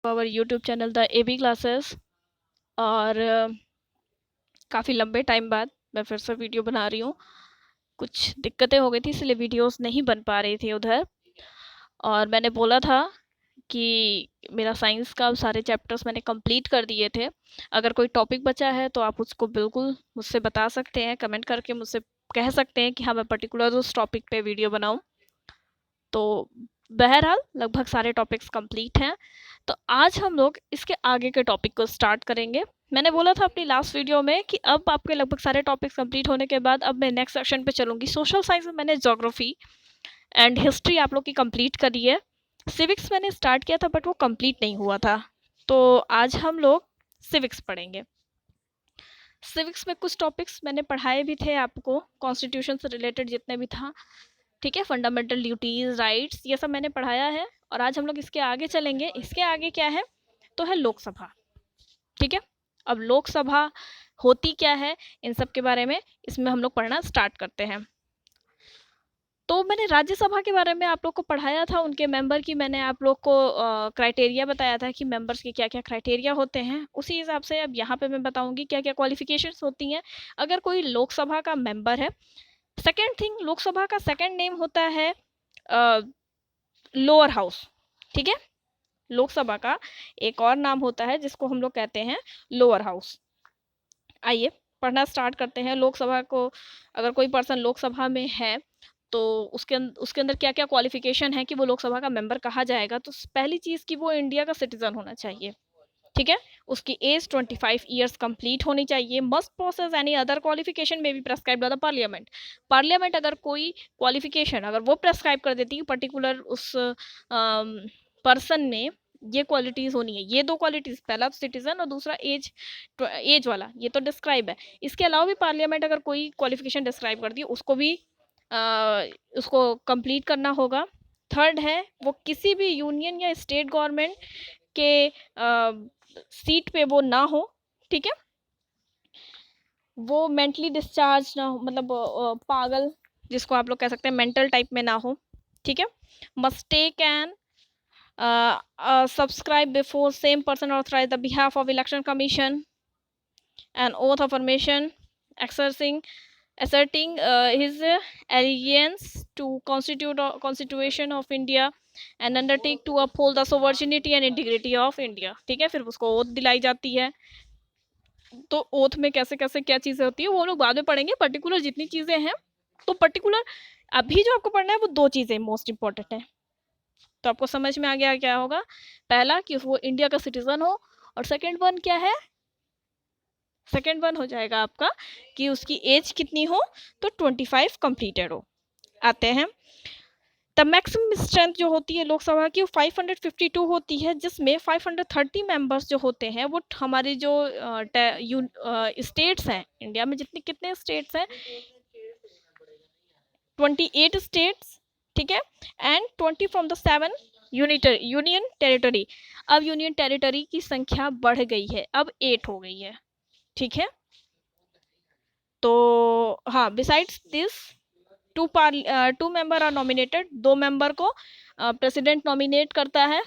Our YouTube channel the AB classes. और काफ़ी लंबे टाइम बाद मैं फिर से वीडियो बना रही हूँ। कुछ दिक्कतें हो गई थी इसलिए वीडियोस नहीं बन पा रही थी उधर। और मैंने बोला था कि मेरा साइंस का सारे चैप्टर्स मैंने कंप्लीट कर दिए थे। अगर कोई टॉपिक बचा है तो आप उसको बिल्कुल मुझसे बता सकते हैं, कमेंट करके मुझसे कह सकते हैं कि हाँ मैं पर्टिकुलर उस टॉपिक पे वीडियो बनाऊँ। तो बहरहाल लगभग सारे टॉपिक्स कंप्लीट हैं। तो आज हम लोग इसके आगे के टॉपिक को स्टार्ट करेंगे। मैंने बोला था अपनी लास्ट वीडियो में कि अब आपके लगभग सारे टॉपिक्स कंप्लीट होने के बाद अब मैं नेक्स्ट सेक्शन पे चलूँगी। सोशल साइंस में मैंने ज्योग्राफी एंड हिस्ट्री आप लोग की कंप्लीट करी है। सिविक्स मैंने स्टार्ट किया था बट वो कंप्लीट नहीं हुआ था। तो आज हम लोग सिविक्स पढ़ेंगे। सिविक्स में कुछ टॉपिक्स मैंने पढ़ाए भी थे आपको, कॉन्स्टिट्यूशन से रिलेटेड जितने भी था, ठीक है, फंडामेंटल ड्यूटीज, राइट्स, ये सब मैंने पढ़ाया है। और आज हम लोग इसके आगे चलेंगे। इसके आगे क्या है तो है लोकसभा, ठीक है। अब लोकसभा होती क्या है, इन सब के बारे में इसमें हम लोग पढ़ना स्टार्ट करते हैं। तो मैंने राज्यसभा के बारे में आप लोग को पढ़ाया था, उनके मेंबर की मैंने आप लोग को क्राइटेरिया बताया था कि मेंबर्स के क्या क्या क्राइटेरिया होते हैं। उसी हिसाब से अब यहाँ पे मैं बताऊंगी क्या क्या क्वालिफिकेशंस होती हैं अगर कोई लोकसभा का मेंबर है। सेकेंड थिंग, लोकसभा का सेकेंड नेम होता है लोअर हाउस, ठीक है। लोकसभा का एक और नाम होता है जिसको हम लोग कहते हैं लोअर हाउस। आइए पढ़ना स्टार्ट करते हैं। लोकसभा को अगर कोई पर्सन लोकसभा में है तो उसके अंदर क्या क्या क्वालिफिकेशन है कि वो लोकसभा का मेंबर कहा जाएगा। तो पहली चीज़ कि वो इंडिया का सिटीजन होना चाहिए, ठीक है। उसकी एज 25 ईयर्स कंप्लीट होनी चाहिए। Must process any other qualification में be prescribe by the parliament. Parliament अगर कोई क्वालिफिकेशन अगर वो प्रेस्क्राइब कर देती है पर्टिकुलर उस पर्सन में ये क्वालिटीज होनी है, ये दो क्वालिटीज, पहला तो सिटीजन और दूसरा एज, एज वाला, ये तो डिस्क्राइब है। इसके अलावा भी पार्लियामेंट अगर कोई क्वालिफिकेशन डिस्क्राइब करती है उसको भी उसको कंप्लीट करना होगा। थर्ड है वो किसी भी यूनियन या स्टेट गवर्नमेंट के सीट पे वो ना हो, ठीक है। वो मेंटली डिस्चार्ज ना हो, मतलब पागल जिसको आप लोग कह सकते हैं मेंटल टाइप में ना हो, ठीक है। Must take an subscribe before same person authorized the behalf of election commission an oath of affirmation asserting his allegiance to constitution of India and undertake to uphold the sovereignty and integrity of India, ठीक है। फिर उसको oath दिलाई जाती है। तो oath में कैसे कैसे क्या चीज़ें होती है वो हम लोग बाद में पढ़ेंगे। पर्टिकुलर जितनी चीज़ें हैं तो पर्टिकुलर अभी जो आपको पढ़ना है वो दो चीज़ें मोस्ट इंपॉर्टेंट है। तो आपको समझ में आ गया क्या होगा। पहला कि वो इंडिया का सिटीजन हो, और सेकंड वन क्या है, सेकंड वन हो जाएगा आपका कि उसकी एज कितनी हो, तो 25 कंप्लीटेड हो। आते हैं द मैक्सिमम स्ट्रेंथ जो होती है लोकसभा की वो 552 होती है, जिसमें 530 मेंबर्स जो होते हैं वो हमारे जो स्टेट्स हैं इंडिया में, जितने कितने स्टेट्स हैं 28 स्टेट्स, ठीक है, and 20 from the 7 union territory. अब यूनियन टेरिटरी की संख्या बढ़ गई है, अब 8 हो गई है, ठीक है। तो हाँ, besides this two member are nominated, दो मेंबर को प्रेसिडेंट नॉमिनेट करता है,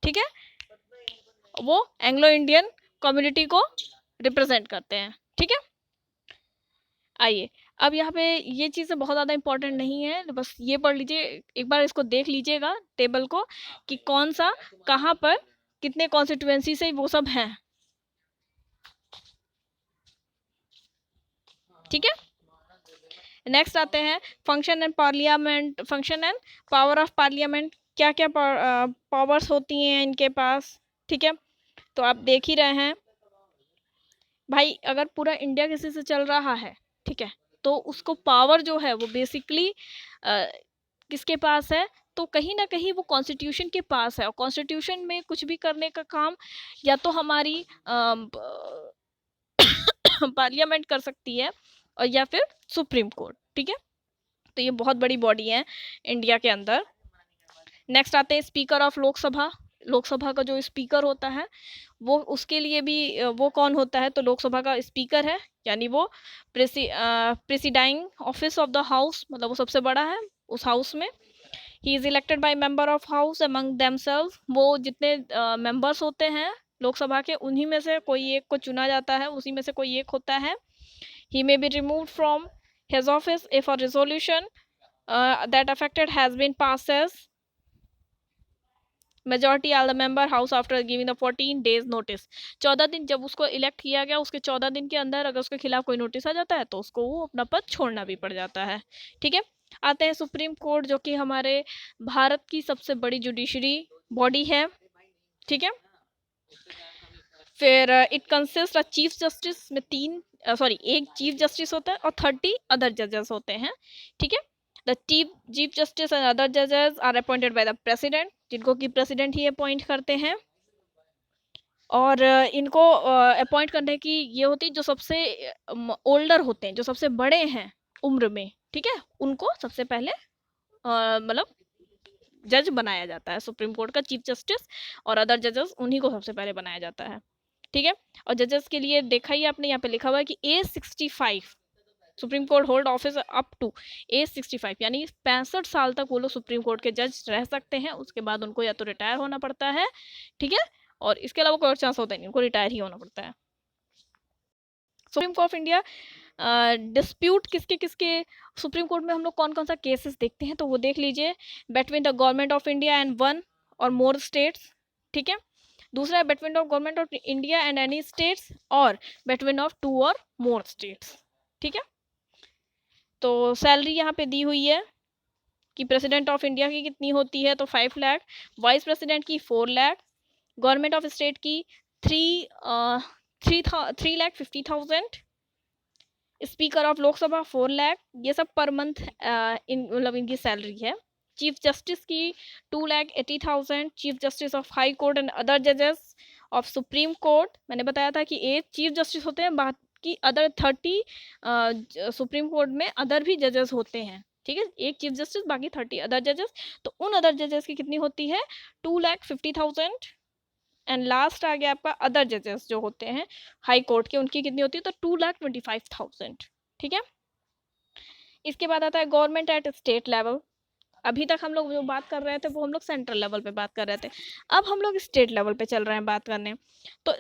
ठीक है। वो एंग्लो इंडियन कम्युनिटी को रिप्रेजेंट करते हैं, ठीक है। आइए अब यहाँ पे ये चीज़ें बहुत ज़्यादा इंपॉर्टेंट नहीं है, बस ये पढ़ लीजिए एक बार, इसको देख लीजिएगा टेबल को कि कौन सा कहाँ पर कितने कॉन्स्टिट्यूएंसी से वो सब हैं, ठीक है। नेक्स्ट आते हैं function and parliament, function and power of parliament, क्या क्या पावर्स होती हैं इनके पास, ठीक है। तो आप देख ही रहे हैं भाई, अगर पूरा इंडिया किसी से चल रहा है, ठीक है, तो उसको पावर जो है वो बेसिकली किसके पास है, तो कहीं ना कहीं वो कॉन्स्टिट्यूशन के पास है। और कॉन्स्टिट्यूशन में कुछ भी करने का काम या तो हमारी पार्लियामेंट कर सकती है और या फिर सुप्रीम कोर्ट, ठीक है। तो ये बहुत बड़ी बॉडी है इंडिया के अंदर। नेक्स्ट आते हैं स्पीकर ऑफ लोकसभा। लोकसभा का जो स्पीकर होता है वो, उसके लिए भी वो कौन होता है, तो लोकसभा का स्पीकर है, यानी वो प्रेसिडाइंग ऑफिस ऑफ द हाउस, मतलब वो सबसे बड़ा है उस हाउस में। He is elected by member of house among themselves, वो जितने मेंबर्स होते हैं लोकसभा के उन्हीं में से कोई एक को चुना जाता है, उसी में से कोई एक होता है. He may be removed from his office if a resolution that affected has been passed as majority of the member house after giving the 14 days notice. 14 दिन जब उसको इलेक्ट किया गया उसके 14 दिन के अंदर अगर उसके खिलाफ कोई नोटिस आ जाता है तो उसको वो अपना पद छोड़ना भी पड़ जाता है. ठीक है. आते हैं सुप्रीम कोर्ट, जो कि हमारे भारत की सबसे बड़ी जुडिशरी बॉडी है. ठीक है. फिर it consist of chief justice में एक चीफ जस्टिस होता है और 30 अदर जजेस होते हैं. ठीक है. The chief justice and other जजेस are appointed by the president, जिनको कि प्रेसिडेंट ही अपॉइंट करते हैं. और इनको अपॉइंट करने की ये होती है जो सबसे ओल्डर होते हैं, जो सबसे बड़े हैं उम्र में. ठीक है. उनको सबसे पहले मतलब जज बनाया जाता है. सुप्रीम कोर्ट का चीफ जस्टिस और अदर जजेस उन्हीं को सबसे पहले बनाया जाता है. ठीक है. और जजेस के लिए देखा ही आपने, यहाँ पे लिखा हुआ है कि age 65 supreme court hold office up to age 65, यानी 65 साल तक वो लोग सुप्रीम कोर्ट के जज रह सकते हैं. उसके बाद उनको या तो रिटायर होना पड़ता है. ठीक है. और इसके अलावा कोई और चांस होता नहीं, उनको रिटायर ही होना पड़ता है. Supreme court of India dispute किसके किसके सुप्रीम कोर्ट में हम लोग कौन कौन सा केसेस देखते हैं तो वो देख लीजिए. Between the government of India and one और मोर स्टेट्स. ठीक है. दूसरा है between of government of India and any states और बिटवीन ऑफ 2 और मोर स्टेट्स. ठीक है. तो सैलरी यहाँ पे दी हुई है कि प्रेसिडेंट ऑफ इंडिया की कितनी होती है तो 5 लाख, वाइस प्रेसिडेंट की 4 लाख, गवर्नमेंट ऑफ स्टेट की 3,50,000, स्पीकर ऑफ लोकसभा 4 लाख. ये सब पर मंथ मतलब इनकी सैलरी है. चीफ जस्टिस की 2,80,000, chief justice of high court and other जजेस ऑफ सुप्रीम कोर्ट, मैंने बताया था कि 8 चीफ जस्टिस होते हैं, बाकी अदर 30 सुप्रीम कोर्ट में अदर भी जजेस होते हैं. ठीक है. एक चीफ जस्टिस बाकी 30 अदर जजेस. तो उन अदर जजेस की कितनी होती है 2,50,000. एंड लास्ट आ गया आपका अदर जजेस जो होते हैं हाई कोर्ट के, उनकी कितनी होती है तो 2,25,000. ठीक है. इसके बाद आता है गवर्नमेंट एट स्टेट लेवल. अभी तक हम लोग जो बात कर रहे थे वो हम लोग सेंट्रल लेवल पे बात कर रहे थे, अब हम लोग स्टेट लेवल पे चल रहे हैं बात करने. तो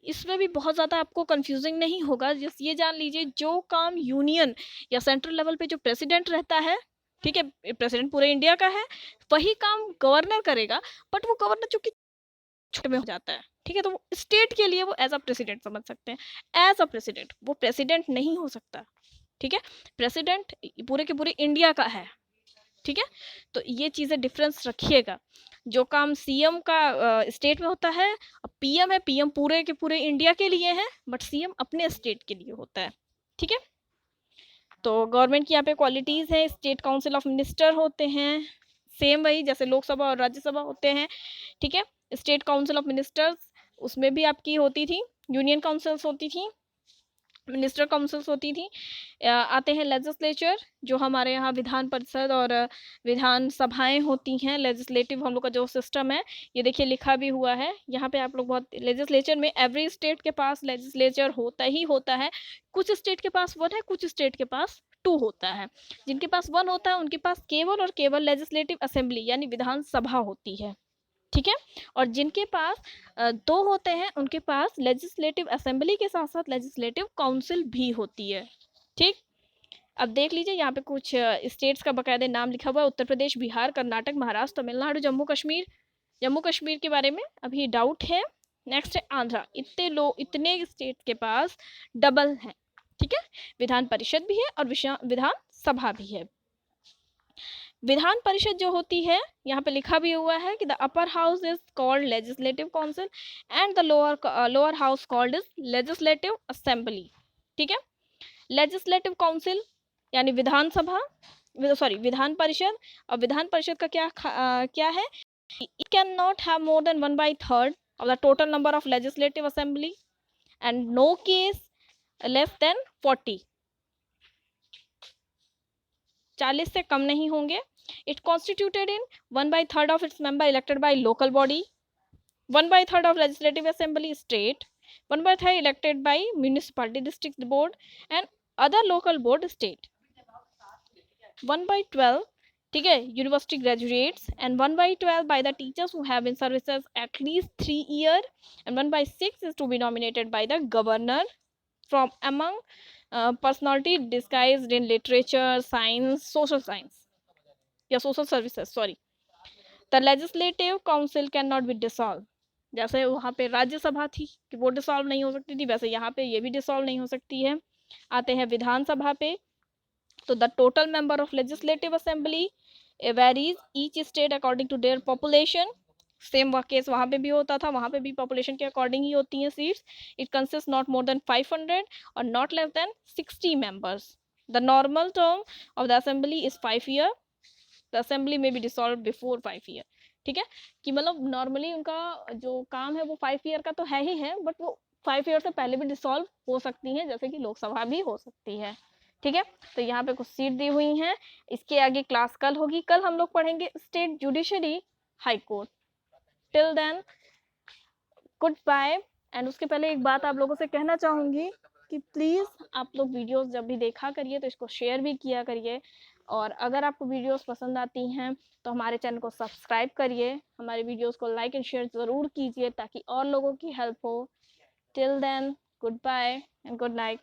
इसमें भी बहुत ज़्यादा आपको कंफ्यूजिंग नहीं होगा. जिस ये जान लीजिए जो काम यूनियन या सेंट्रल लेवल पे जो प्रेसिडेंट रहता है, ठीक है, प्रेसिडेंट पूरे इंडिया का है, वही काम गवर्नर करेगा. बट वो गवर्नर चूंकि छोटे में हो जाता है. ठीक है. तो स्टेट के लिए वो एज अ प्रेसिडेंट समझ सकते हैं. एज अ प्रेसिडेंट वो प्रेसिडेंट नहीं हो सकता. ठीक है. प्रेसिडेंट पूरे के पूरे इंडिया का है. ठीक है. तो ये चीज़ें डिफरेंस रखिएगा. जो काम सीएम का स्टेट में होता है, पीएम है, पीएम पूरे के पूरे इंडिया के लिए है, बट सीएम अपने स्टेट के लिए होता है. ठीक है. तो गवर्नमेंट की यहाँ पे क्वालिटीज़ है. स्टेट काउंसिल ऑफ मिनिस्टर होते हैं, सेम वही जैसे लोकसभा और राज्यसभा होते हैं. ठीक है. स्टेट काउंसिल ऑफ मिनिस्टर्स उसमें भी आपकी होती थी, यूनियन काउंसिल्स होती थी, मिनिस्टर काउंसिल्स होती थी. आते हैं लेजिस्लेचर, जो हमारे यहाँ विधान परिषद और विधान सभाएं होती हैं. लेजिस्लेटिव हम लोग का जो सिस्टम है ये देखिए लिखा भी हुआ है यहाँ पे. आप लोग बहुत लेजिस्लेचर में एवरी स्टेट के पास लेजिस्लेचर होता ही होता है. कुछ स्टेट के पास 1 है, कुछ स्टेट के पास 2 होता है. जिनके पास 1 होता है उनके पास केवल और केवल लेजिस्लेटिव असेंबली यानी विधान सभा होती है. ठीक है. और जिनके पास 2 होते हैं उनके पास लेजिस्लेटिव असेंबली के साथ साथ लेजिस्लेटिव काउंसिल भी होती है. ठीक. अब देख लीजिए यहाँ पे कुछ स्टेट्स का बाकायदे नाम लिखा हुआ है. उत्तर प्रदेश, बिहार, कर्नाटक, महाराष्ट्र, तमिलनाडु, जम्मू कश्मीर के बारे में अभी डाउट है. नेक्स्ट है आंध्रा. इतने स्टेट के पास डबल है. ठीक है. विधान परिषद भी है और विधान सभा भी है. विधान परिषद जो होती है यहाँ पे लिखा भी हुआ है कि the upper house is called legislative council and the lower house called is legislative assembly. ठीक है. लेजिस्लेटिव काउंसिल यानी विधान परिषद. और विधान परिषद का क्या है, it can not have more than 1/3 of the total number of legislative assembly and no case less than 40. 40 से कम नहीं होंगे. It constituted in 1/3 of its member elected by local body, 1/3 of legislative assembly state, 1/3 elected by municipality district board and other local board state, 1/12 ठीक है, university graduates, and 1/12 by the teachers who have been services at least 3 years, and 1/6 is to be nominated by the governor from among personality disguised in literature, science, social science या social services, sorry. The legislative council can not be dissolve, जैसे वहाँ पे राज्यसभा थी कि वो dissolve नहीं हो सकती थी, वैसे यहाँ पे ये भी डिसॉल्व नहीं हो सकती है। आते हैं विधानसभा पे, तो the total member of legislative assembly varies each state according to their population. Same case वहाँ पे भी होता था, वहाँ पे भी पॉपुलेशन के अकॉर्डिंग ही होती हैं seats. It consist not more than 500 और not less than 60 members. The normal term of the assembly is 5 years। The assembly में बी डिसॉल्व बिफोर 5 years। ठीक है, कि मतलब नॉर्मली उनका जो काम है वो 5 year का तो है ही है, बट वो 5 year से पहले भी डिसॉल्व हो सकती है, जैसे कि लोकसभा भी हो सकती है। ठीक है, तो यहाँ पे कुछ सीट दी हुई हैं। इसके आगे क्लास कल होगी, कल हम लोग पढ़ेंगे state judiciary high court. Till then good bye. And उसके पहले एक बात आप लोगों से कहना चाहूँगी कि प्लीज़ आप लोग वीडियोस जब भी देखा करिए तो इसको शेयर भी किया करिए, और अगर आपको वीडियोस पसंद आती हैं तो हमारे चैनल को सब्सक्राइब करिए, हमारे वीडियोस को लाइक एंड शेयर ज़रूर कीजिए ताकि और लोगों की हेल्प हो। Till then good bye and good night.